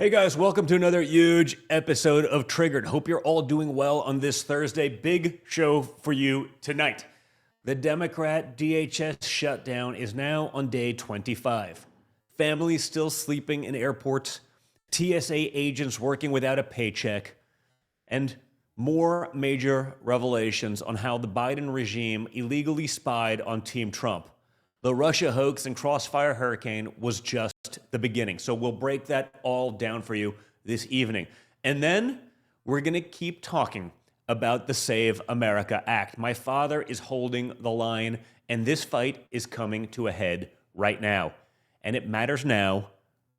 Hey guys, welcome to another huge episode of Triggered. Hope you're all doing well on this Thursday. Big show for you tonight. The Democrat DHS shutdown is now on day 25. Families still sleeping in airports, TSA agents working without a paycheck, and more major revelations on how the Biden regime illegally spied on Team Trump. The Russia hoax and crossfire hurricane was just the beginning. So we'll break that all down for you this evening. And then we're going to keep talking about the Save America Act. My father is holding the line, and this fight is coming to a head right now. And it matters now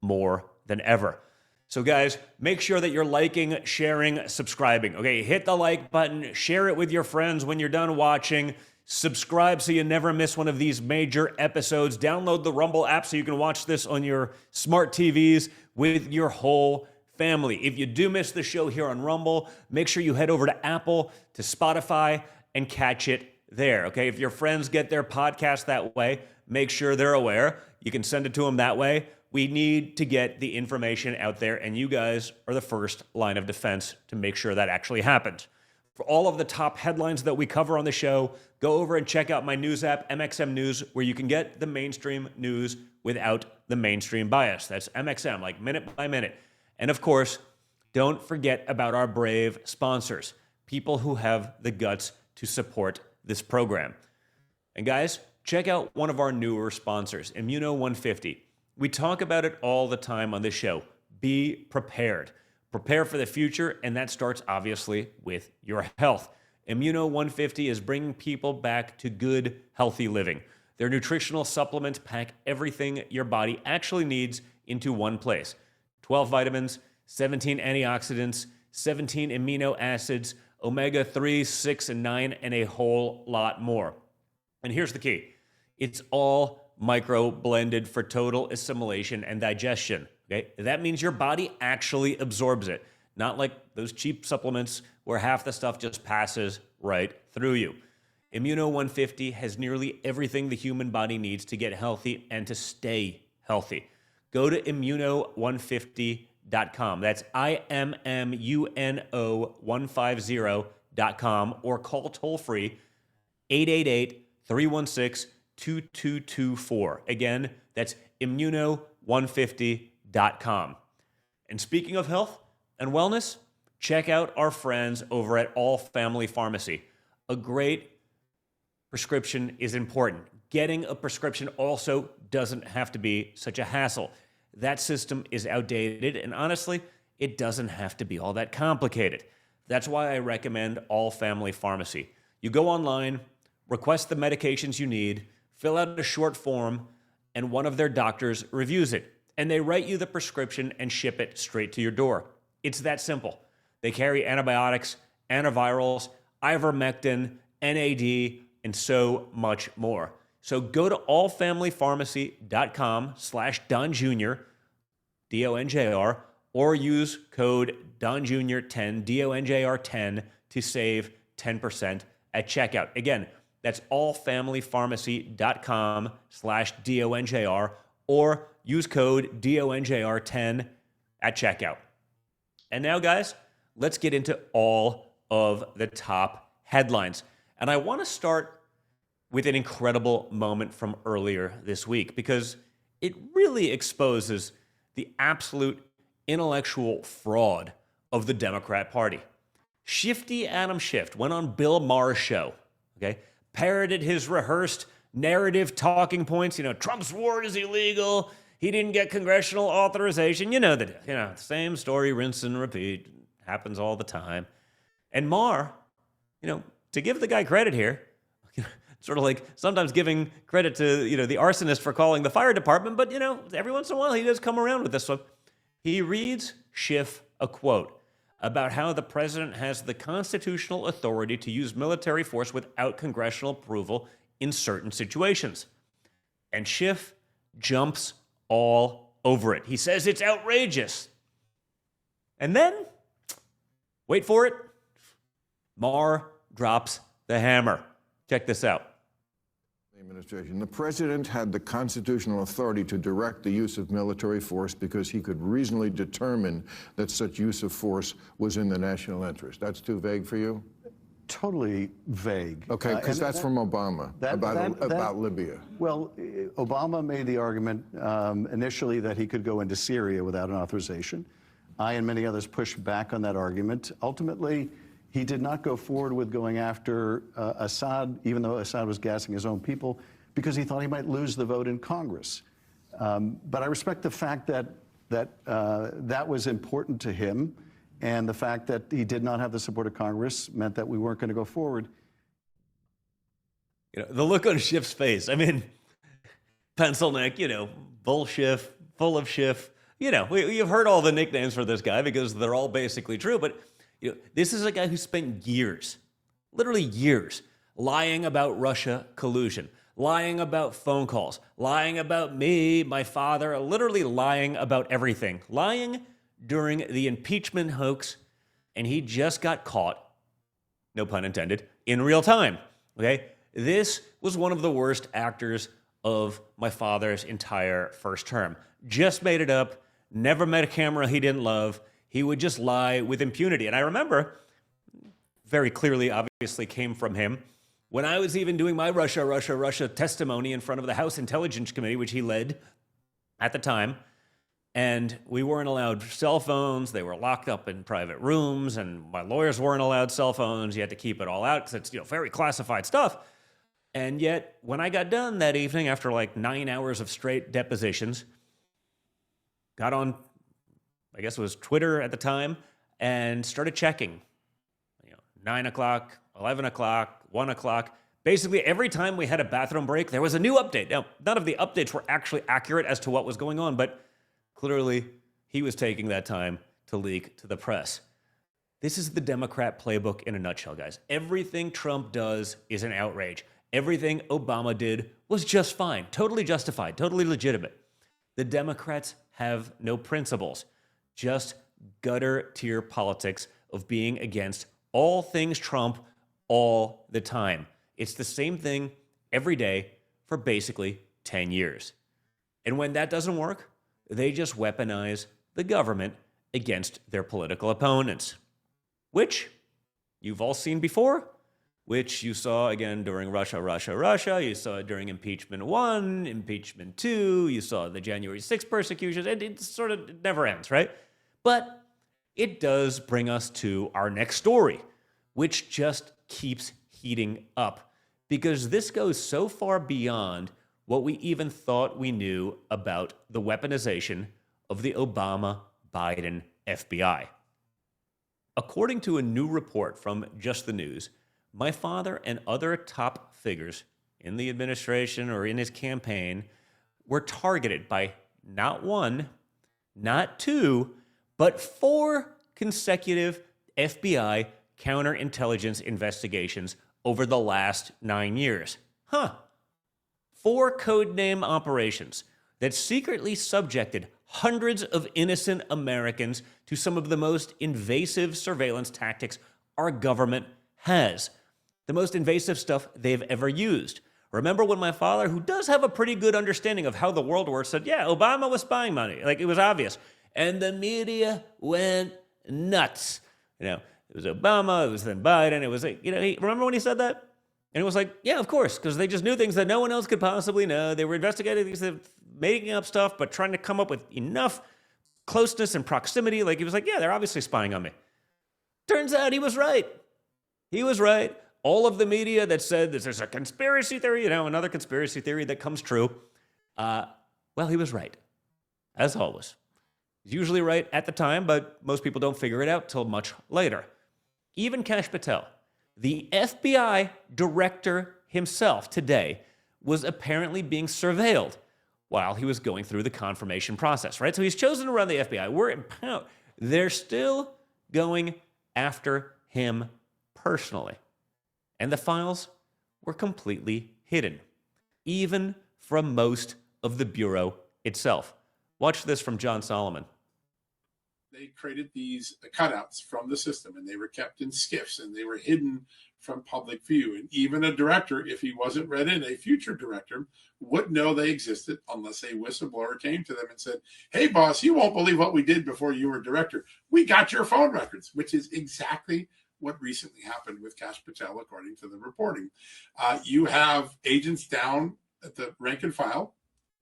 more than ever. So guys, make sure that you're liking, sharing, subscribing. Okay, hit the like button, share it with your friends when you're done watching. Subscribe so you never miss one of these major episodes. Download the Rumble app so you can watch this on your smart TVs with your whole family. If you do miss the show here on Rumble, make sure you head over to Apple, to Spotify, and catch it there, okay? If your friends get their podcast that way, make sure they're aware. You can send it to them that way. We need to get the information out there, and you guys are the first line of defense to make sure that actually happens. For all of the top headlines that we cover on the show, go over and check out my news app, MXM News, where you can get the mainstream news without the mainstream bias. That's MXM, like minute by minute. And of course, don't forget about our brave sponsors, people who have the guts to support this program. And guys, check out one of our newer sponsors, Immuno 150. We talk about it all the time on this show. Be prepared. Prepare for the future, and that starts, obviously, with your health. Immuno 150 is bringing people back to good, healthy living. Their nutritional supplements pack everything your body actually needs into one place. 12 vitamins, 17 antioxidants, 17 amino acids, omega-3, 6, and 9, and a whole lot more. And here's the key. It's all micro-blended for total assimilation and digestion. Okay? That means your body actually absorbs it, not like those cheap supplements where half the stuff just passes right through you. Immuno 150 has nearly everything the human body needs to get healthy and to stay healthy. Go to immuno150.com. That's IMMUNO150.com or call toll-free 888-316-2224. Again, that's immuno150.com. And speaking of health and wellness, check out our friends over at All Family Pharmacy. A great prescription is important. Getting a prescription also doesn't have to be such a hassle. That system is outdated, and honestly, it doesn't have to be all that complicated. That's why I recommend All Family Pharmacy. You go online, request the medications you need, fill out a short form, and one of their doctors reviews it. And they write you the prescription and ship it straight to your door. It's that simple. They carry antibiotics, antivirals, ivermectin, NAD, and so much more. So go to allfamilypharmacy.com/Don Jr., DONJR, or use code DonJr10, DONJR10, to save 10% at checkout. Again, that's allfamilypharmacy.com/DONJR, or use code DONJR10 at checkout. And now, guys, let's get into all of the top headlines. And I want to start with an incredible moment from earlier this week because it really exposes the absolute intellectual fraud of the Democrat Party. Shifty Adam Schiff went on Bill Maher's show, okay, parroted his rehearsed narrative talking points. Trump's war is illegal. He didn't get congressional authorization. Same story, rinse and repeat. Happens all the time. And Maher, to give the guy credit here, sort of like sometimes giving credit to, the arsonist for calling the fire department, but, every once in a while he does come around with this one. He reads Schiff a quote about how the president has the constitutional authority to use military force without congressional approval in certain situations. And Schiff jumps all over it. He says it's outrageous. And then, wait for it, Maher drops the hammer. Check this out. Administration. The president had the constitutional authority to direct the use of military force because he could reasonably determine that such use of force was in the national interest. That's too vague for you? Totally vague. Okay, because that's from Obama about Libya. Well, Obama made the argument initially that he could go into Syria without an authorization. I and many others pushed back on that argument. Ultimately, he did not go forward with going after Assad, even though Assad was gassing his own people, because he thought he might lose the vote in Congress. But I respect the fact that that was important to him, and the fact that he did not have the support of Congress meant that we weren't going to go forward. You know, the look on Schiff's face, I mean, pencil neck, you know, bull Schiff, full of Schiff. You know, you've heard all the nicknames for this guy because they're all basically true, but you know, this is a guy who spent years, literally years, lying about Russia collusion, lying about phone calls, lying about me, my father, literally lying about everything, lying during the impeachment hoax, and he just got caught, no pun intended, in real time, okay? This was one of the worst actors of my father's entire first term. Just made it up, never met a camera he didn't love. He would just lie with impunity. And I remember, very clearly, obviously came from him, when I was even doing my Russia testimony in front of the House Intelligence Committee, which he led at the time, and we weren't allowed cell phones. They were locked up in private rooms, and my lawyers weren't allowed cell phones. You had to keep it all out because it's, you know, very classified stuff. And yet, when I got done that evening, after like 9 hours of straight depositions, got on, I guess it was Twitter at the time, and started checking. You know, 9 o'clock, 11 o'clock, 1 o'clock. Basically, every time we had a bathroom break, there was a new update. Now, none of the updates were actually accurate as to what was going on, but clearly he was taking that time to leak to the press. This is the Democrat playbook in a nutshell, guys. Everything Trump does is an outrage. Everything Obama did was just fine, totally justified, totally legitimate. The Democrats have no principles, just gutter tier politics of being against all things Trump all the time. It's the same thing every day for basically 10 years. And when that doesn't work, they just weaponize the government against their political opponents, which you've all seen before, which you saw again during Russia, you saw it during impeachment 1, impeachment 2, you saw the January 6th persecutions, and it never ends, right? But it does bring us to our next story, which just keeps heating up, because this goes so far beyond what we even thought we knew about the weaponization of the Obama-Biden FBI. According to a new report from Just the News, my father and other top figures in the administration or in his campaign were targeted by not 1, not 2, but 4 consecutive FBI counterintelligence investigations over the last 9 years. 4 codename operations that secretly subjected hundreds of innocent Americans to some of the most invasive surveillance tactics our government has. The most invasive stuff they've ever used. Remember when my father, who does have a pretty good understanding of how the world works, said, yeah, Obama was spying money. Like, it was obvious. And the media went nuts. You know, it was Obama, it was then Biden, it was like, you know, remember when he said that? And it was like, yeah, of course, because they just knew things that no one else could possibly know. They were investigating things, making up stuff, but trying to come up with enough closeness and proximity. Like, he was like, yeah, they're obviously spying on me. Turns out he was right. He was right. All of the media that said that there's a conspiracy theory, you know, another conspiracy theory that comes true, well, he was right, as always. He's usually right at the time, but most people don't figure it out till much later. Even Kash Patel, the FBI director himself today, was apparently being surveilled while he was going through the confirmation process, right? So he's chosen to run the FBI. They're still going after him personally. And the files were completely hidden, even from most of the Bureau itself. Watch this from John Solomon. They created these cutouts from the system, and they were kept in SCIFs, and they were hidden from public view. And even a director, if he wasn't read in, a future director wouldn't know they existed unless a whistleblower came to them and said, hey, boss, you won't believe what we did before you were director. We got your phone records, which is exactly what recently happened with Kash Patel, according to the reporting. You have agents down at the rank and file.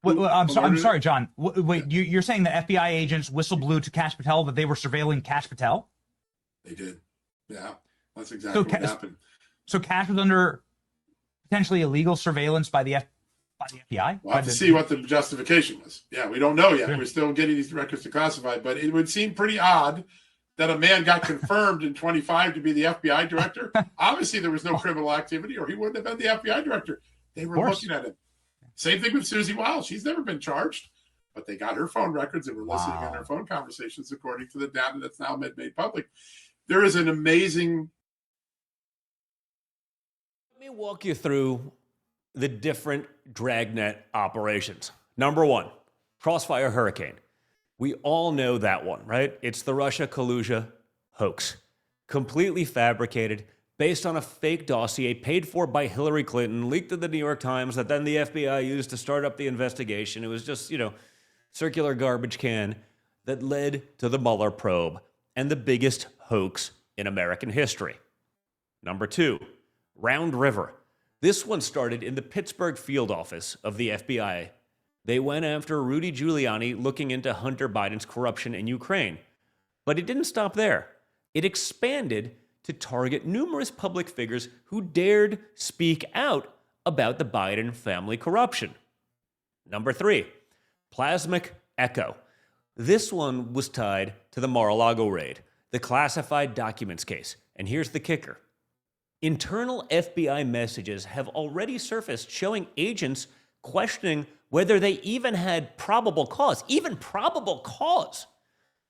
Wait, I'm sorry, John. Wait, you're saying the FBI agents whistle-blew to Kash Patel that they were surveilling Kash Patel? They did. Yeah, that's exactly what happened. So Kash was under potentially illegal surveillance by the FBI? We'll have to see what the justification was. Yeah, we don't know yet. We're still getting these records declassified, but it would seem pretty odd that a man got confirmed in 25 to be the FBI director. Obviously, there was no criminal activity, or he wouldn't have been the FBI director. They were looking at him. Same thing with Susie Wiles. She's never been charged, but they got her phone records and were listening on her phone conversations, according to the data that's now been made public. There is an amazing... Let me walk you through the different dragnet operations. Number one, Crossfire Hurricane. We all know that one, right? It's the Russia-Kalusia hoax. Completely fabricated, based on a fake dossier paid for by Hillary Clinton, leaked to the New York Times, that then the FBI used to start up the investigation. It was just, circular garbage can that led to the Mueller probe and the biggest hoax in American history. Number two, Round River. This one started in the Pittsburgh field office of the FBI. They went after Rudy Giuliani looking into Hunter Biden's corruption in Ukraine. But it didn't stop there. It expanded to target numerous public figures who dared speak out about the Biden family corruption. Number three, Plasmic Echo. This one was tied to the Mar-a-Lago raid, the classified documents case. And here's the kicker. Internal FBI messages have already surfaced showing agents questioning whether they even had probable cause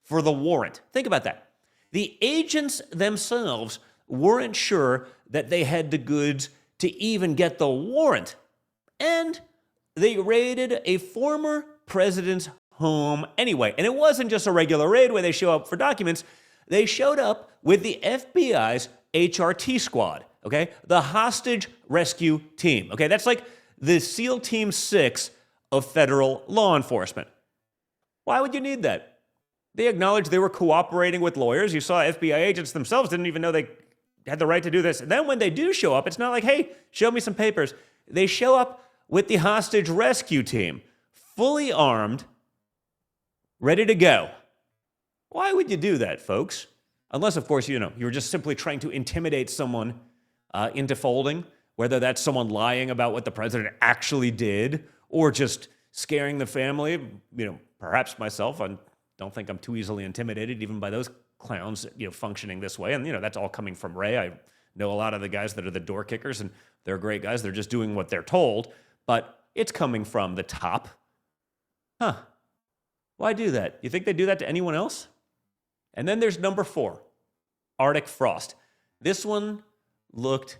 for the warrant. Think about that. The agents themselves weren't sure that they had the goods to even get the warrant. And they raided a former president's home anyway. And it wasn't just a regular raid where they show up for documents. They showed up with the FBI's HRT squad, okay? The hostage rescue team, okay? That's like the SEAL Team 6 of federal law enforcement. Why would you need that? They acknowledged they were cooperating with lawyers. You saw FBI agents themselves didn't even know they had the right to do this. And then when they do show up, it's not like, hey, show me some papers. They show up with the hostage rescue team, fully armed, ready to go. Why would you do that, folks? Unless, of course, you were just simply trying to intimidate someone into folding, whether that's someone lying about what the president actually did or just scaring the family. Perhaps myself, I don't think I'm too easily intimidated even by those clowns, functioning this way. And, that's all coming from Ray. I know a lot of the guys that are the door kickers, and they're great guys. They're just doing what they're told, but it's coming from the top. Why do that? You think they do that to anyone else? And then there's number four, Arctic Frost. This one looked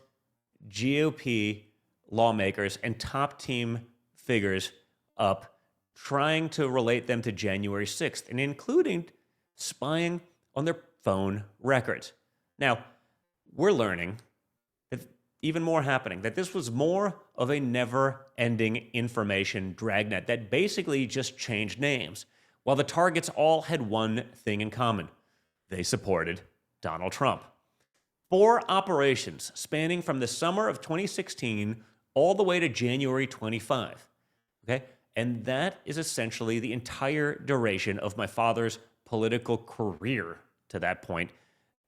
GOP lawmakers and top team figures up, trying to relate them to January 6th, and including spying on their phone records. Now, we're learning that even more happening, that this was more of a never-ending information dragnet that basically just changed names, while the targets all had one thing in common. They supported Donald Trump. 4 operations spanning from the summer of 2016 all the way to January 25. Okay? And that is essentially the entire duration of my father's political career to that point,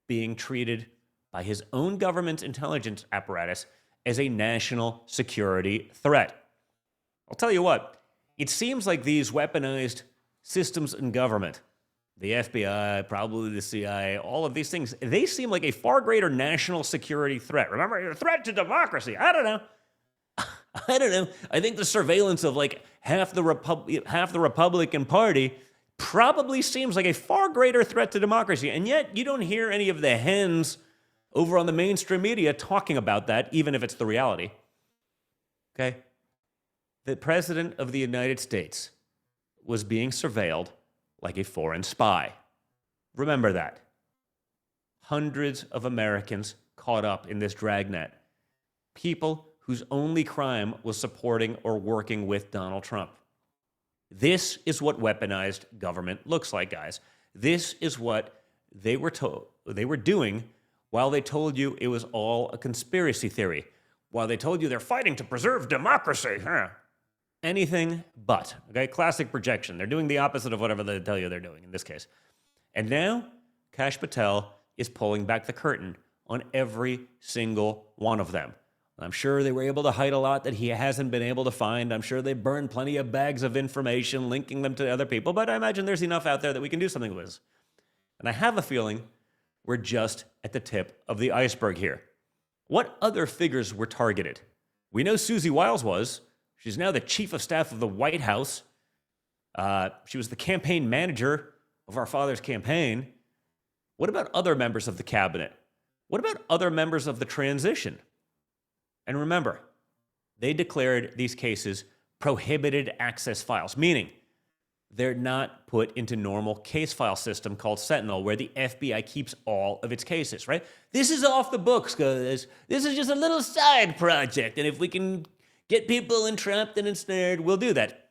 being treated by his own government's intelligence apparatus as a national security threat. I'll tell you what, it seems like these weaponized systems in government, the FBI, probably the CIA, all of these things, they seem like a far greater national security threat. Remember, a threat to democracy. I don't know. I think the surveillance of like half the Republican Party probably seems like a far greater threat to democracy. And yet you don't hear any of the hens over on the mainstream media talking about that, even if it's the reality. Okay? The President of the United States was being surveilled like a foreign spy. Remember that. Hundreds of Americans caught up in this dragnet. People whose only crime was supporting or working with Donald Trump. This is what weaponized government looks like, guys. This is what they were doing while they told you it was all a conspiracy theory, while they told you they're fighting to preserve democracy. Anything but. Okay, classic projection. They're doing the opposite of whatever they tell you they're doing in this case. And now, Kash Patel is pulling back the curtain on every single one of them. I'm sure they were able to hide a lot that he hasn't been able to find. I'm sure they burned plenty of bags of information linking them to other people, but I imagine there's enough out there that we can do something with. And I have a feeling we're just at the tip of the iceberg here. What other figures were targeted? We know Susie Wiles was. She's now the chief of staff of the White House. She was the campaign manager of our father's campaign. What about other members of the cabinet? What about other members of the transition? And remember, they declared these cases prohibited access files, meaning they're not put into normal case file system called Sentinel, where the FBI keeps all of its cases, right? This is off the books, guys. This is just a little side project, and if we can get people entrapped and ensnared, we'll do that.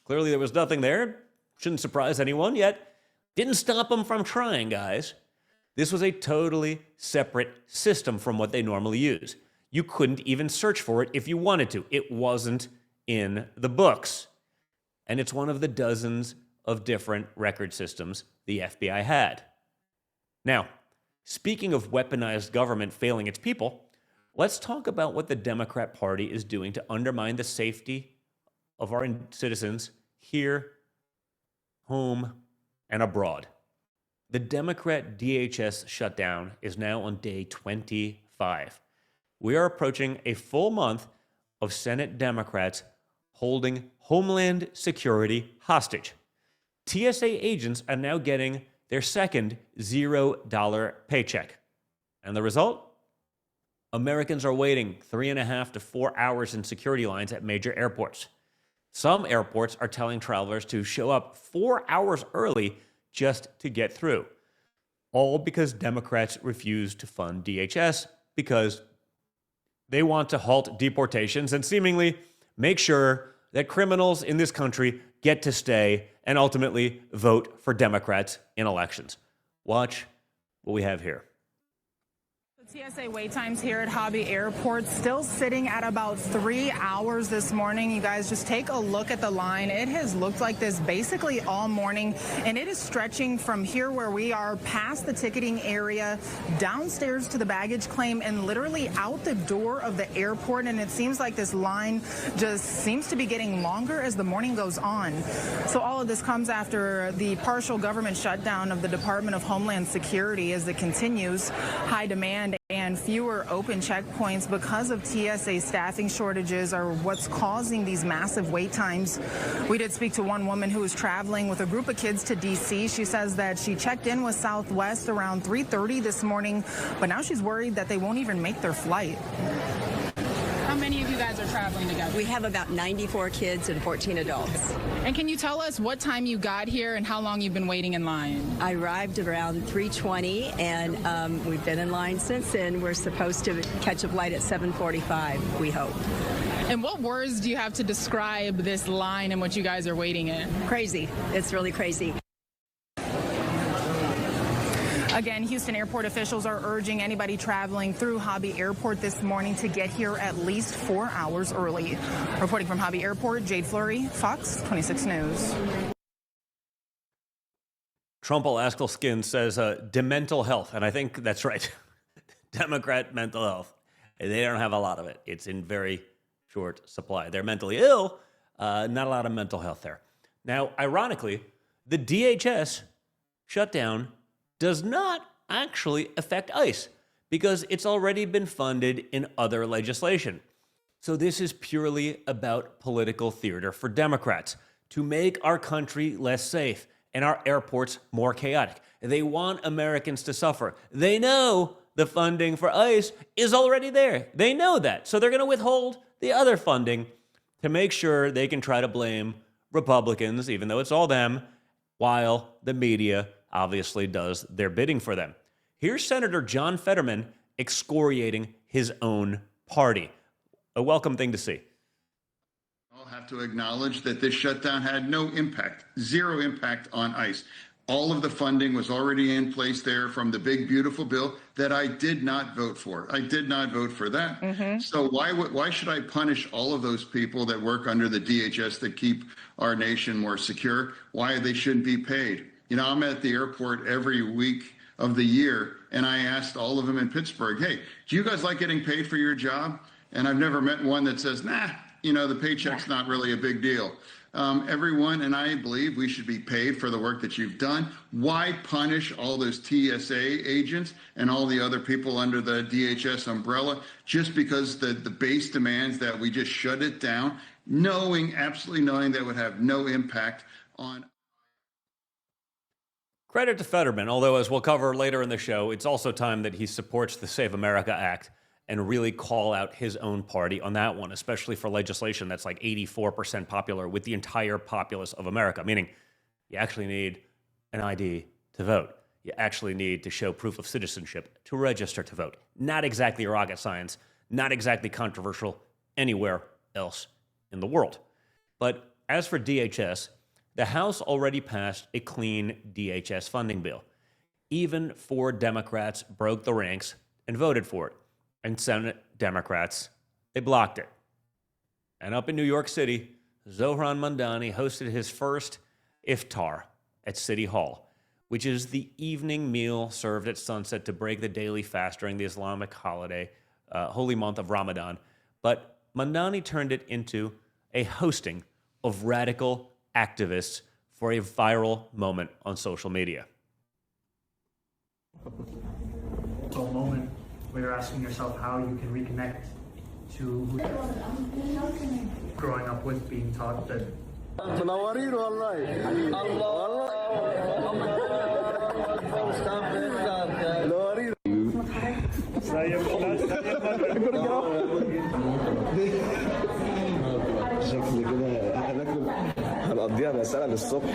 Clearly there was nothing there. Shouldn't surprise anyone, yet didn't stop them from trying, guys. This was a totally separate system from what they normally use. You couldn't even search for it if you wanted to. It wasn't in the books. And it's one of the dozens of different record systems the FBI had. Now, speaking of weaponized government failing its people, let's talk about what the Democrat Party is doing to undermine the safety of our citizens here, home, and abroad. The Democrat DHS shutdown is now on day 25. We are approaching a full month of Senate Democrats holding Homeland Security hostage. TSA agents are now getting their second $0 paycheck. And the result? Americans are waiting 3.5 to 4 hours in security lines at major airports. Some airports are telling travelers to show up 4 hours early just to get through. All because Democrats refuse to fund DHS because they want to halt deportations and seemingly make sure that criminals in this country get to stay and ultimately vote for Democrats in elections. Watch what we have here. TSA wait times here at Hobby Airport still sitting at about 3 hours this morning. You guys just take a look at the line. It has looked like this basically all morning, and it is stretching from here where we are past the ticketing area, downstairs to the baggage claim, and literally out the door of the airport. And it seems like this line just seems to be getting longer as the morning goes on. So all of this comes after the partial government shutdown of the Department of Homeland Security as it continues. High demand and fewer open checkpoints because of TSA staffing shortages are what's causing these massive wait times. We did speak to one woman who was traveling with a group of kids to D.C. She says that she checked in with Southwest around 3:30 this morning, but now she's worried that they won't even make their flight. How many of you guys are traveling together? We have about 94 kids and 14 adults. And can you tell us what time you got here and how long you've been waiting in line? I arrived around 3:20, and we've been in line since then. We're supposed to catch a flight at 7:45, we hope. And what words do you have to describe this line and what you guys are waiting in? Crazy. It's really crazy. Again, Houston airport officials are urging anybody traveling through Hobby Airport this morning to get here at least 4 hours early. Reporting from Hobby Airport, Jade Fleury, Fox 26 News. Trump-Alaska Skin says demental health, and I think that's right. Democrat mental health. They don't have a lot of it. It's in very short supply. They're mentally ill, not a lot of mental health there. Now, ironically, the DHS shutdown does not actually affect ICE because it's already been funded in other legislation. So this is purely about political theater for Democrats to make our country less safe and our airports more chaotic. They want Americans to suffer. They know the funding for ICE is already there. They know that. So they're going to withhold the other funding to make sure they can try to blame Republicans, even though it's all them, while the media obviously does their bidding for them. Here's Senator John Fetterman excoriating his own party. A welcome thing to see. I'll have to acknowledge that this shutdown had no impact, zero impact on ICE. All of the funding was already in place there from the big, beautiful bill that I did not vote for. I did not vote for that. So why should I punish all of those people that work under the DHS that keep our nation more secure? Why they shouldn't be paid? You know, I'm at the airport every week of the year, and I asked all of them in Pittsburgh, hey, do you guys like getting paid for your job? And I've never met one that says, nah, you know, the paycheck's not really a big deal. Everyone, and I believe we should be paid for the work that you've done. Why punish all those TSA agents and all the other people under the DHS umbrella just because the base demands that we just shut it down, absolutely knowing that would have no impact on. Credit to Fetterman, although as we'll cover later in the show, it's also time that he supports the Save America Act and really call out his own party on that one, especially for legislation that's like 84% popular with the entire populace of America, meaning you actually need an ID to vote. You actually need to show proof of citizenship to register to vote. Not exactly rocket science, not exactly controversial anywhere else in the world. But as for DHS, the House already passed a clean DHS funding bill. Even 4 Democrats broke the ranks and voted for it. And Senate Democrats, they blocked it. And up in New York City, Zohran Mamdani hosted his first iftar at City Hall, which is the evening meal served at sunset to break the daily fast during the Islamic holiday, holy month of Ramadan. But Mamdani turned it into a hosting of radical activists for a viral moment on social media. A moment where you're asking yourself how you can reconnect to growing up with being taught that هنقضيها مسألة للصبح.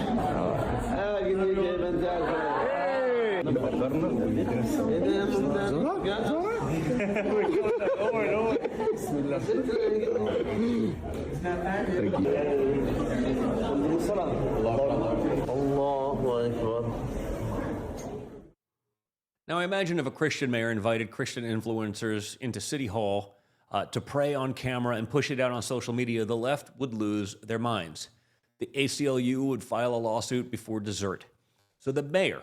Now, I imagine if a Christian mayor invited Christian influencers into City Hall to pray on camera and push it out on social media, the left would lose their minds. The ACLU would file a lawsuit before dessert. So the mayor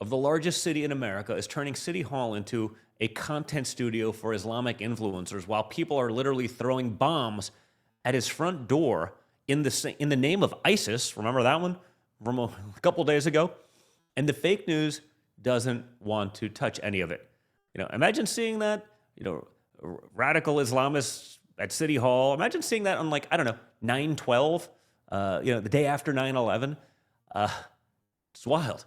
of the largest city in America is turning City Hall into a content studio for Islamic influencers while people are literally throwing bombs at his front door in the name of ISIS. Remember that one from a couple days ago? And the fake news doesn't want to touch any of it. You know, imagine seeing that, you know, radical Islamists at City Hall. Imagine seeing that on, like, I don't know, 9/12, you know, the day after 9/11. It's wild.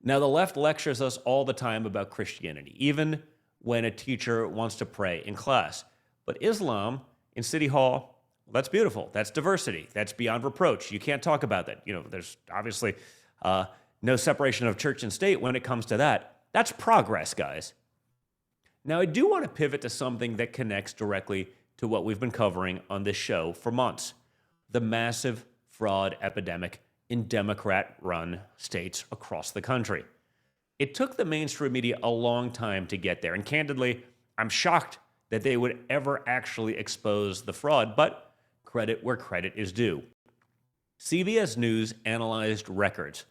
Now, the left lectures us all the time about Christianity, even when a teacher wants to pray in class. But Islam in City Hall, well, that's beautiful. That's diversity. That's beyond reproach. You can't talk about that. You know, there's obviously no separation of church and state when it comes to that. That's progress, guys. Now, I do want to pivot to something that connects directly to what we've been covering on this show for months: the massive fraud epidemic in Democrat-run states across the country. It took the mainstream media a long time to get there, and candidly, I'm shocked that they would ever actually expose the fraud, but credit where credit is due. CBS News analyzed records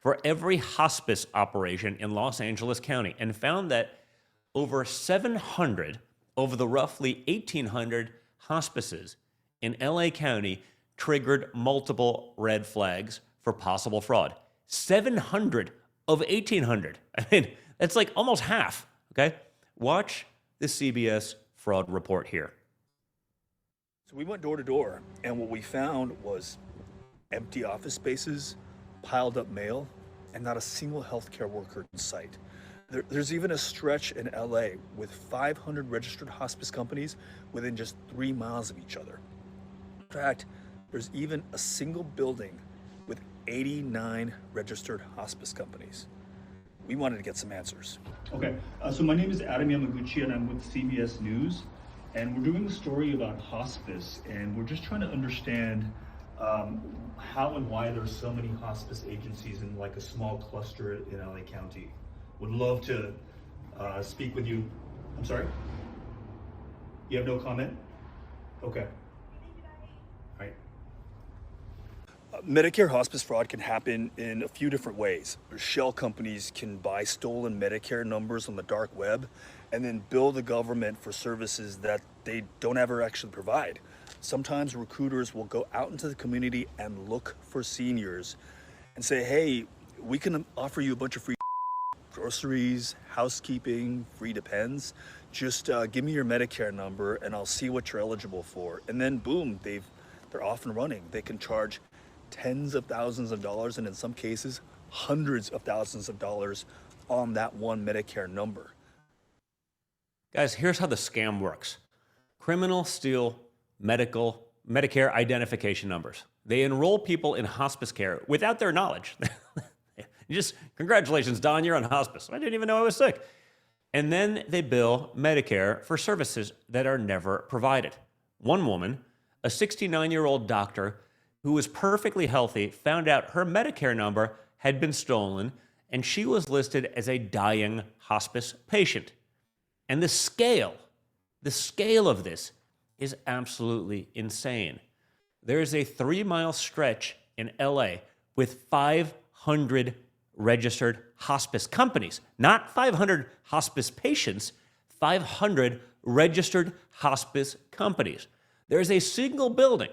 for every hospice operation in Los Angeles County and found that over 700 of the roughly 1,800 hospices in LA County triggered multiple red flags for possible fraud. 700 of 1,800. I mean, that's like almost half, okay? Watch the CBS fraud report here. So we went door to door, and what we found was empty office spaces, piled up mail, and not a single healthcare worker in sight. There's even a stretch in LA with 500 registered hospice companies within just 3 miles of each other. In fact, there's even a single building with 89 registered hospice companies. We wanted to get some answers. Okay, so my name is Adam Yamaguchi and I'm with CBS News, and we're doing a story about hospice, and we're just trying to understand how and why there's so many hospice agencies in like a small cluster in LA County. Would love to speak with you. I'm sorry? You have no comment? Okay. All right. Medicare hospice fraud can happen in a few different ways. Shell companies can buy stolen Medicare numbers on the dark web and then bill the government for services that they don't ever actually provide. Sometimes recruiters will go out into the community and look for seniors and say, hey, we can offer you a bunch of free groceries, housekeeping, free Depends. Just give me your Medicare number and I'll see what you're eligible for. And then boom, they're off and running. They can charge tens of thousands of dollars and in some cases hundreds of thousands of dollars on that one Medicare number. Guys, here's how the scam works. Criminals steal Medicare identification numbers. They enroll people in hospice care without their knowledge. Just, congratulations, Don, you're on hospice. I didn't even know I was sick. And then they bill Medicare for services that are never provided. One woman, a 69-year-old doctor who was perfectly healthy, found out her Medicare number had been stolen, and she was listed as a dying hospice patient. And the scale of this is absolutely insane. There is a 3-mile stretch in LA with 500 registered hospice companies, not 500 hospice patients, 500 registered hospice companies. There's a single building,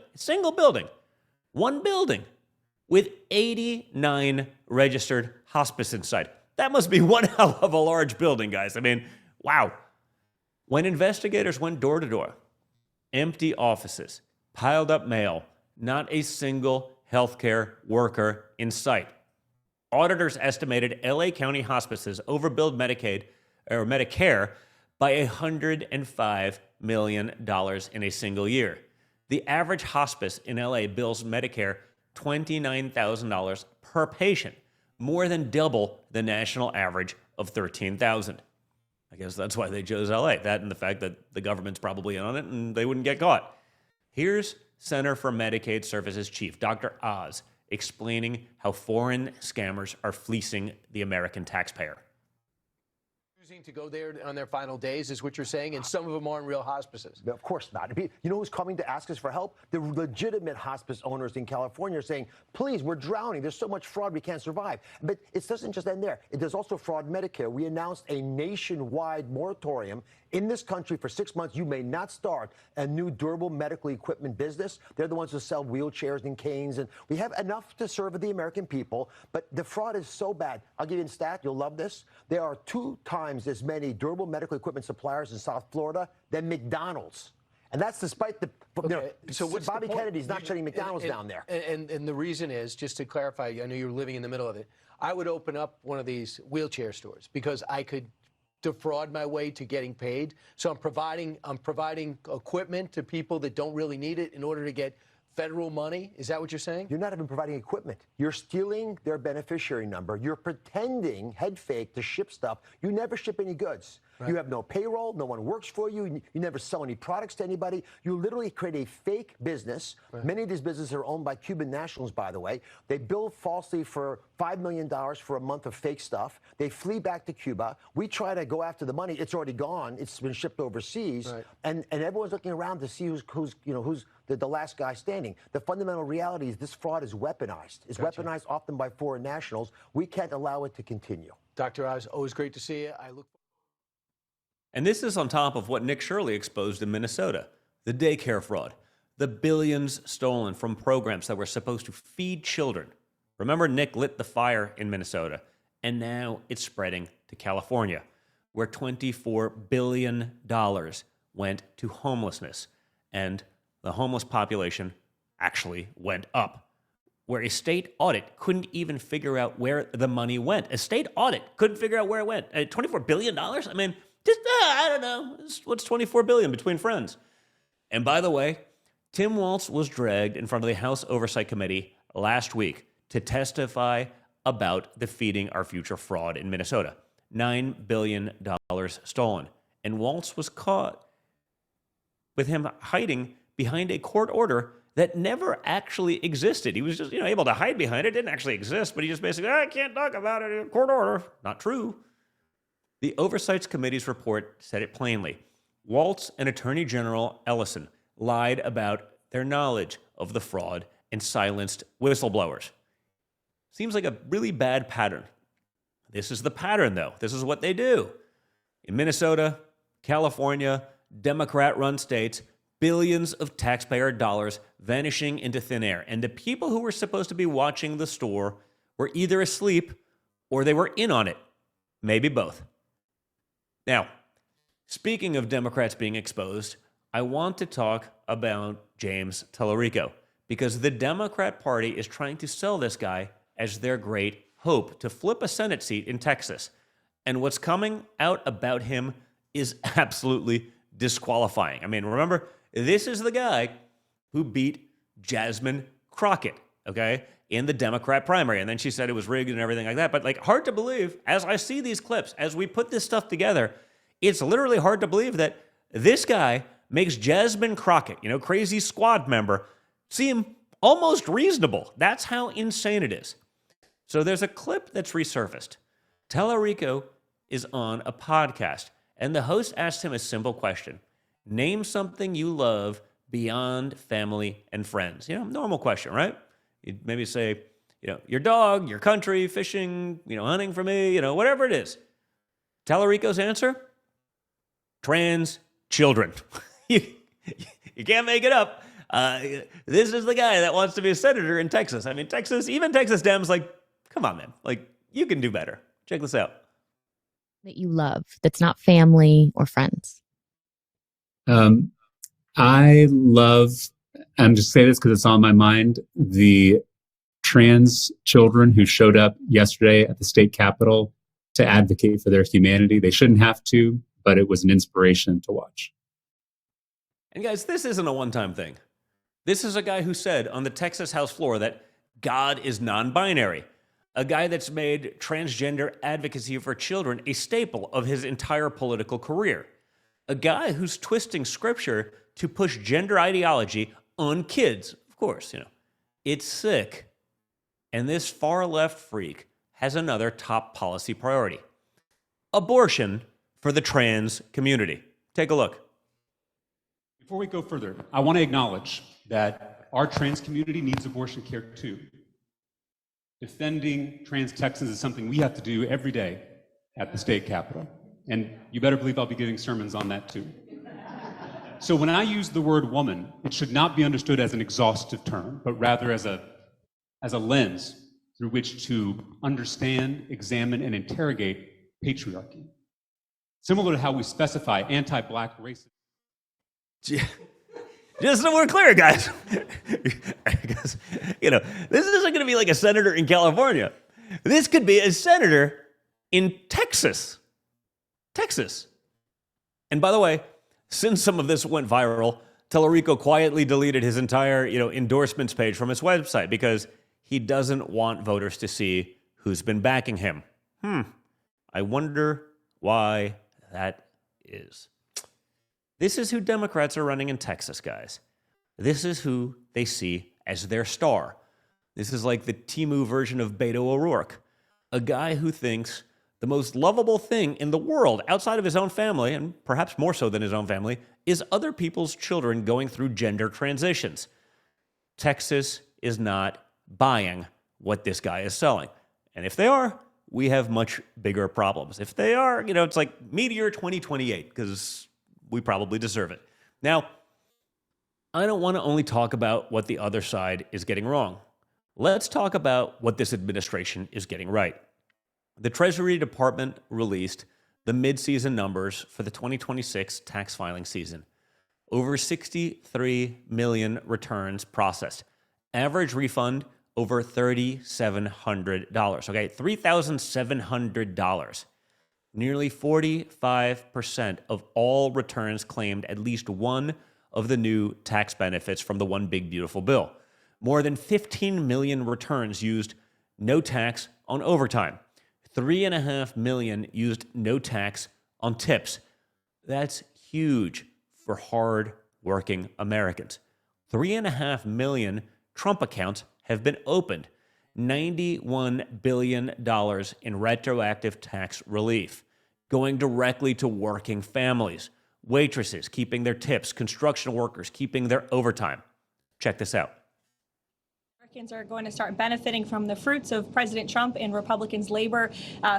one building with 89 registered hospice inside. That must be one hell of a large building, guys. I mean, wow. When investigators went door to door, empty offices, piled up mail, not a single healthcare worker in sight. Auditors estimated LA County hospices overbilled Medicare by $105 million in a single year. The average hospice in LA bills Medicare $29,000 per patient, more than double the national average of $13,000. I guess that's why they chose LA. That and the fact that the government's probably in on it and they wouldn't get caught. Here's Center for Medicaid Services Chief Dr. Oz explaining how foreign scammers are fleecing the American taxpayer. Choosing to go there on their final days is what you're saying, and some of them aren't real hospices. Of course not. You know who's coming to ask us for help? The legitimate hospice owners in California are saying, please, we're drowning. There's so much fraud, we can't survive. But it doesn't just end there. There's also fraud Medicare. We announced a nationwide moratorium in this country for 6 months. You may not start a new durable medical equipment business. They're the ones who sell wheelchairs and canes, and we have enough to serve the American people, but the fraud is so bad. I'll give you a stat. You'll love this. There are 2 times as many durable medical equipment suppliers in South Florida than McDonald's. And that's despite the, Okay, so what's Bobby the point? Kennedy's not shutting McDonald's down there. And the reason is, just to clarify, I know you're living in the middle of it. I would open up one of these wheelchair stores because I could defraud my way to getting paid. So I'm providing equipment to people that don't really need it in order to get federal money. Is that what you're saying? You're not even providing equipment. You're stealing their beneficiary number. You're pretending, head fake, to ship stuff. You never ship any goods. Right. You have no payroll. No one works for you. You never sell any products to anybody. You literally create a fake business. Right. Many of these businesses are owned by Cuban nationals, by the way. They bill falsely for $5 million for a month of fake stuff. They flee back to Cuba. We try to go after the money. It's already gone. It's been shipped overseas. Right. And everyone's looking around to see who's the last guy standing. The fundamental reality is this fraud is weaponized. It's weaponized often by foreign nationals. We can't allow it to continue. Dr. Oz, always great to see you. I look. And this is on top of what Nick Shirley exposed in Minnesota, the daycare fraud, the billions stolen from programs that were supposed to feed children. Remember, Nick lit the fire in Minnesota, and now it's spreading to California, where $24 billion went to homelessness, and the homeless population actually went up, where a state audit couldn't even figure out where the money went. A state audit couldn't figure out where it went. $24 billion? I mean, just, I don't know. What's $24 billion between friends? And by the way, Tim Walz was dragged in front of the House Oversight Committee last week to testify about defeating our future fraud in Minnesota. $9 billion stolen. And Waltz was caught with him hiding behind a court order that never actually existed. He was just, able to hide behind it. It didn't actually exist, but he just basically, I can't talk about it in a court order. Not true. The Oversight Committee's report said it plainly. Waltz and Attorney General Ellison lied about their knowledge of the fraud and silenced whistleblowers. Seems like a really bad pattern. This is the pattern, though. This is what they do. In Minnesota, California, Democrat-run states, billions of taxpayer dollars vanishing into thin air. And the people who were supposed to be watching the store were either asleep or they were in on it. Maybe both. Now, speaking of Democrats being exposed, I want to talk about James Tallarico, because the Democrat Party is trying to sell this guy as their great hope to flip a Senate seat in Texas. And what's coming out about him is absolutely disqualifying. I mean, remember, this is the guy who beat Jasmine Crockett, okay, in the Democrat primary. And then she said it was rigged and everything like that. But hard to believe, as I see these clips, as we put this stuff together, it's literally hard to believe that this guy makes Jasmine Crockett, crazy squad member, seem almost reasonable. That's how insane it is. So there's a clip that's resurfaced. Tallarico is on a podcast, and the host asked him a simple question. Name something you love beyond family and friends. Normal question, right? You'd maybe say, your dog, your country, fishing, hunting for me, whatever it is. Tallarico's answer? Trans children. You can't make it up. This is the guy that wants to be a senator in Texas. I mean, even Texas Dems, come on, man. You can do better. Check this out. That you love, that's not family or friends. I love, I'm just saying this because it's on my mind, the trans children who showed up yesterday at the state capitol to advocate for their humanity. They shouldn't have to, but it was an inspiration to watch. And guys, this isn't a one-time thing. This is a guy who said on the Texas House floor that God is non-binary. A guy that's made transgender advocacy for children a staple of his entire political career. A guy who's twisting scripture to push gender ideology on kids. Of course, it's sick. And this far-left freak has another top policy priority. Abortion for the trans community. Take a look. Before we go further, I want to acknowledge that our trans community needs abortion care too. Defending trans Texans is something we have to do every day at the state capitol. And you better believe I'll be giving sermons on that too. So when I use the word woman, it should not be understood as an exhaustive term, but rather as a lens through which to understand, examine, and interrogate patriarchy. Similar to how we specify anti-Black racism. Just so we're clear, guys. Because, this isn't going to be like a senator in California. This could be a senator in Texas. Texas. And by the way, since some of this went viral, Tallarico quietly deleted his entire, endorsements page from his website because he doesn't want voters to see who's been backing him. I wonder why that is. This is who Democrats are running in Texas, guys. This is who they see as their star. This is like the Timu version of Beto O'Rourke, a guy who thinks the most lovable thing in the world outside of his own family, and perhaps more so than his own family, is other people's children going through gender transitions. Texas is not buying what this guy is selling. And if they are, we have much bigger problems. If they are, it's like Meteor 2028, because we probably deserve it. Now, I don't want to only talk about what the other side is getting wrong. Let's talk about what this administration is getting right. The Treasury Department released the mid-season numbers for the 2026 tax filing season. Over 63 million returns processed. Average refund over $3,700. Okay, $3,700. Nearly 45% of all returns claimed at least one of the new tax benefits from the One Big Beautiful Bill. More than 15 million returns used no tax on overtime. 3.5 million used no tax on tips. That's huge for hard-working Americans. 3.5 million Trump accounts have been opened. $91 billion in retroactive tax relief, going directly to working families, waitresses keeping their tips, construction workers keeping their overtime. Check this out. Americans are going to start benefiting from the fruits of President Trump and Republicans' labor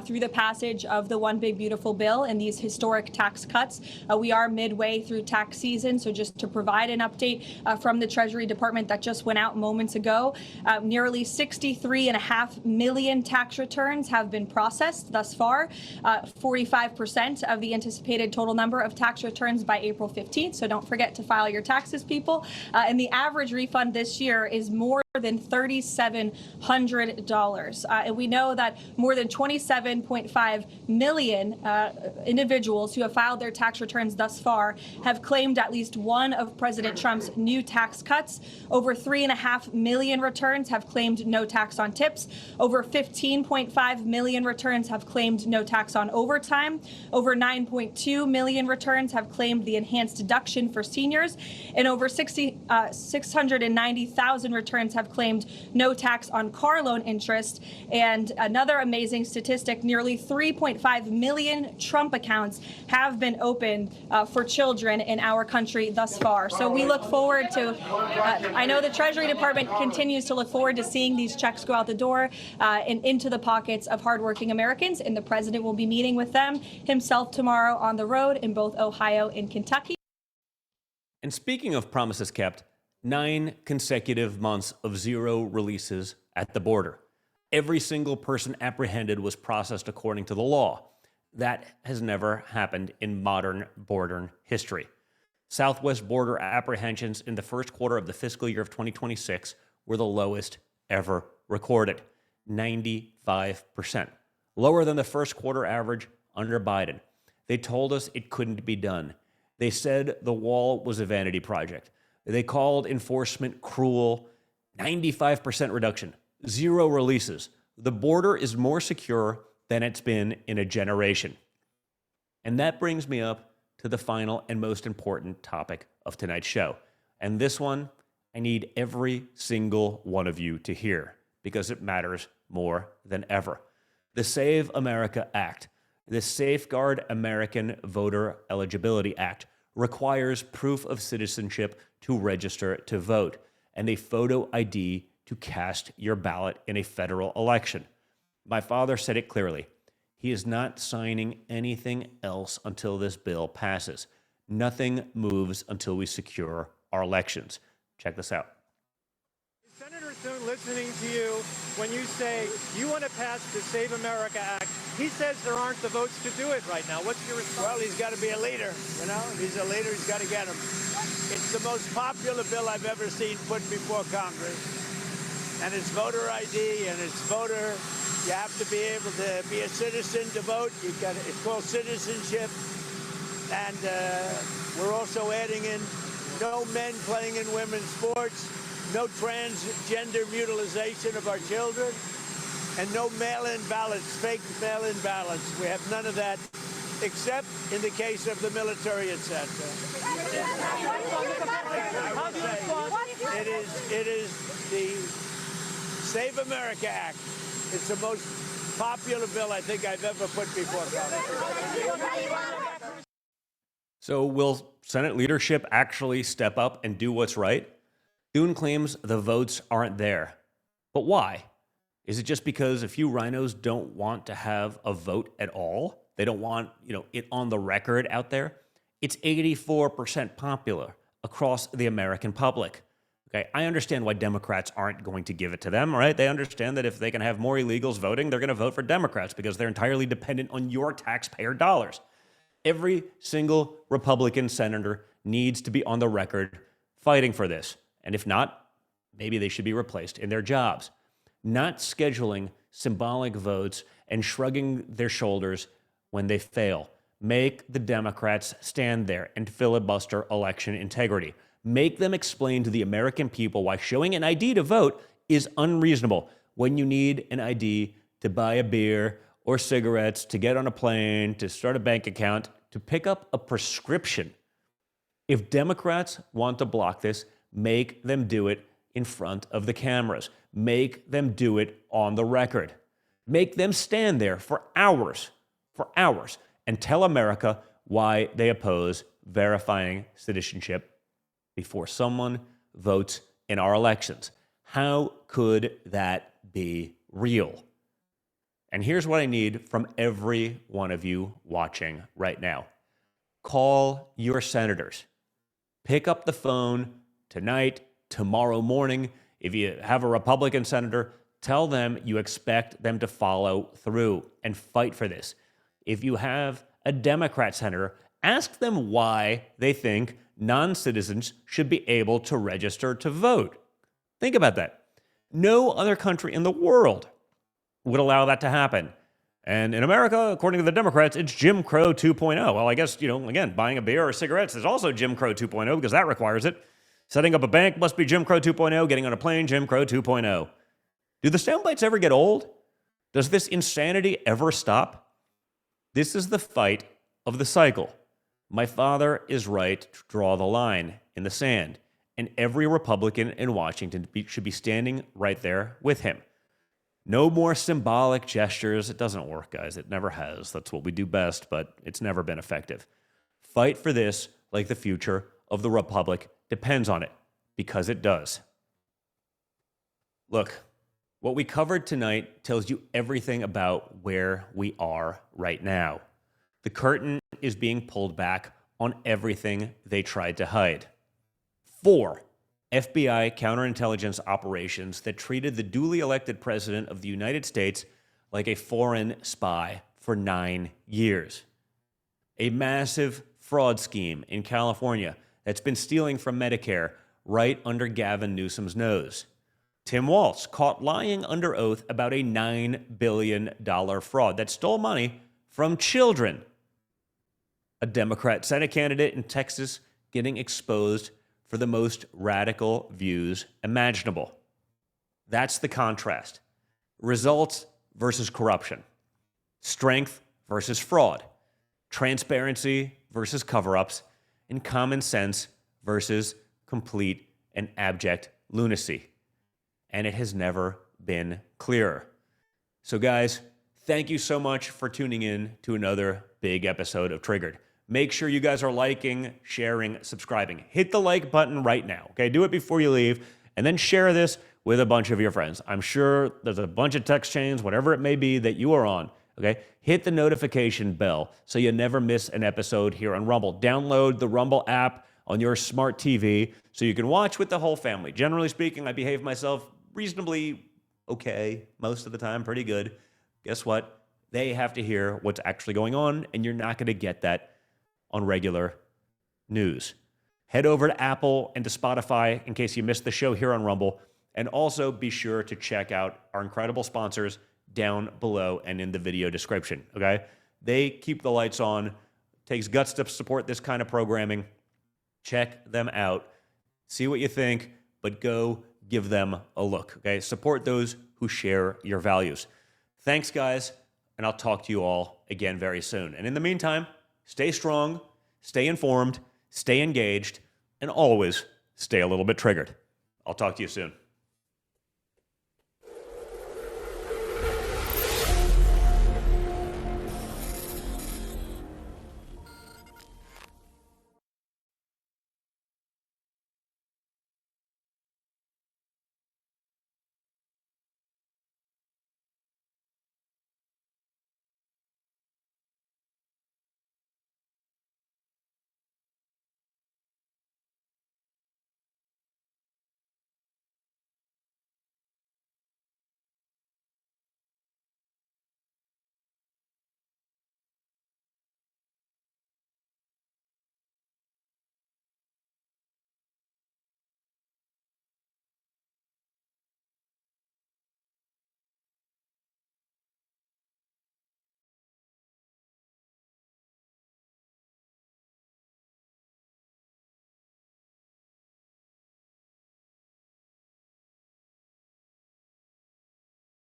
through the passage of the One Big Beautiful Bill and these historic tax cuts. We are midway through tax season, so just to provide an update from the Treasury Department that just went out moments ago, nearly 63.5 million tax returns have been processed thus far, 45% of the anticipated total number of tax returns by April 15th, so don't forget to file your taxes, people. And the average refund this year is more than $3,700. And we know that more than 27.5 million individuals who have filed their tax returns thus far have claimed at least one of President Trump's new tax cuts. Over 3.5 million returns have claimed no tax on tips. Over 15.5 million returns have claimed no tax on overtime. Over 9.2 million returns have claimed the enhanced deduction for seniors. And over 690,000 returns have claimed no tax on car loan interest. And another amazing statistic, nearly 3.5 million Trump accounts have been opened for children in our country thus far. So we look forward to, I know the Treasury Department continues to look forward to seeing these checks go out the door and into the pockets of hardworking Americans. And the president will be meeting with them himself tomorrow on the road in both Ohio and Kentucky. And speaking of promises kept, 9 consecutive months of zero releases at the border. Every single person apprehended was processed according to the law. That has never happened in modern border history. Southwest border apprehensions in the first quarter of the fiscal year of 2026 were the lowest ever recorded, 95%. Lower than the first quarter average under Biden. They told us it couldn't be done. They said the wall was a vanity project. They called enforcement cruel. 95% reduction, zero releases. The border is more secure than it's been in a generation. And that brings me up to the final and most important topic of tonight's show. And this one, I need every single one of you to hear because it matters more than ever. The Save America Act, the Safeguard American Voter Eligibility Act, requires proof of citizenship to register to vote and a photo ID to cast your ballot in a federal election. My father said it clearly. He is not signing anything else until this bill passes. Nothing moves until we secure our elections. Check this out. Is Senator Thune listening to you when you say you want to pass the Save America Act? He says there aren't the votes to do it right now. What's your response? Well, he's got to be a leader, you know? If he's a leader, he's got to get him. It's the most popular bill I've ever seen put before Congress. And it's voter ID and it's voter. You have to be able to be a citizen to vote. It's called citizenship. And we're also adding in no men playing in women's sports, no transgender mutilization of our children, and no mail-in ballots, fake mail-in ballots. We have none of that, except in the case of the military, etc. It is the Save America Act. It's the most popular bill I think I've ever put before Congress. So will Senate leadership actually step up and do what's right? Thune claims the votes aren't there. But why? Is it just because a few rhinos don't want to have a vote at all? They don't want, it on the record out there? It's 84% popular across the American public. Okay, I understand why Democrats aren't going to give it to them, right? They understand that if they can have more illegals voting, they're going to vote for Democrats because they're entirely dependent on your taxpayer dollars. Every single Republican senator needs to be on the record fighting for this. And if not, maybe they should be replaced in their jobs. Not scheduling symbolic votes and shrugging their shoulders when they fail. Make the Democrats stand there and filibuster election integrity. Make them explain to the American people why showing an ID to vote is unreasonable. when you need an ID to buy a beer or cigarettes, to get on a plane, to start a bank account, to pick up a prescription. If Democrats want to block this, make them do it in front of the cameras. Make them do it on the record. Make them stand there for hours, and tell America why they oppose verifying citizenship before someone votes in our elections. How could that be real? And here's what I need from every one of you watching right now. Call your senators. Pick up the phone tonight, tomorrow morning. If you have a Republican senator, tell them you expect them to follow through and fight for this. If you have a Democrat senator, ask them why they think non-citizens should be able to register to vote. Think about that. No other country in the world would allow that to happen. And in America, according to the Democrats, it's Jim Crow 2.0. Well, I guess, again, buying a beer or cigarettes is also Jim Crow 2.0 because that requires it. Setting up a bank must be Jim Crow 2.0. Getting on a plane, Jim Crow 2.0. Do the sound bites ever get old? Does this insanity ever stop? This is the fight of the cycle. My father is right to draw the line in the sand, and every Republican in Washington should be standing right there with him. No more symbolic gestures. It doesn't work, guys. It never has. That's what we do best, but it's never been effective. Fight for this like the future of the Republic depends on it, because it does. Look, what we covered tonight tells you everything about where we are right now. The curtain is being pulled back on everything they tried to hide. 4 FBI counterintelligence operations that treated the duly elected president of the United States like a foreign spy for 9 years. A massive fraud scheme in California that's been stealing from Medicare right under Gavin Newsom's nose. Tim Walz caught lying under oath about a $9 billion fraud that stole money from children. A Democrat Senate candidate in Texas getting exposed for the most radical views imaginable. That's the contrast. Results versus corruption. Strength versus fraud. Transparency versus cover-ups. And common sense versus complete and abject lunacy. And it has never been clearer. So guys, thank you so much for tuning in to another big episode of Triggered. Make sure you guys are liking, sharing, subscribing. Hit the like button right now, okay? Do it before you leave, and then share this with a bunch of your friends. I'm sure there's a bunch of text chains, whatever it may be, that you are on, okay? Hit the notification bell so you never miss an episode here on Rumble. Download the Rumble app on your smart TV so you can watch with the whole family. Generally speaking, I behave myself reasonably okay most of the time, pretty good. Guess what? They have to hear what's actually going on, and you're not going to get that on regular news. Head over to Apple and to Spotify in case you missed the show here on Rumble. And also be sure to check out our incredible sponsors down below and in the video description, okay? They keep the lights on. Takes guts to support this kind of programming. Check them out. See what you think, but go give them a look, okay? Support those who share your values. Thanks, guys, and I'll talk to you all again very soon. And in the meantime, stay strong, stay informed, stay engaged, and always stay a little bit triggered. I'll talk to you soon.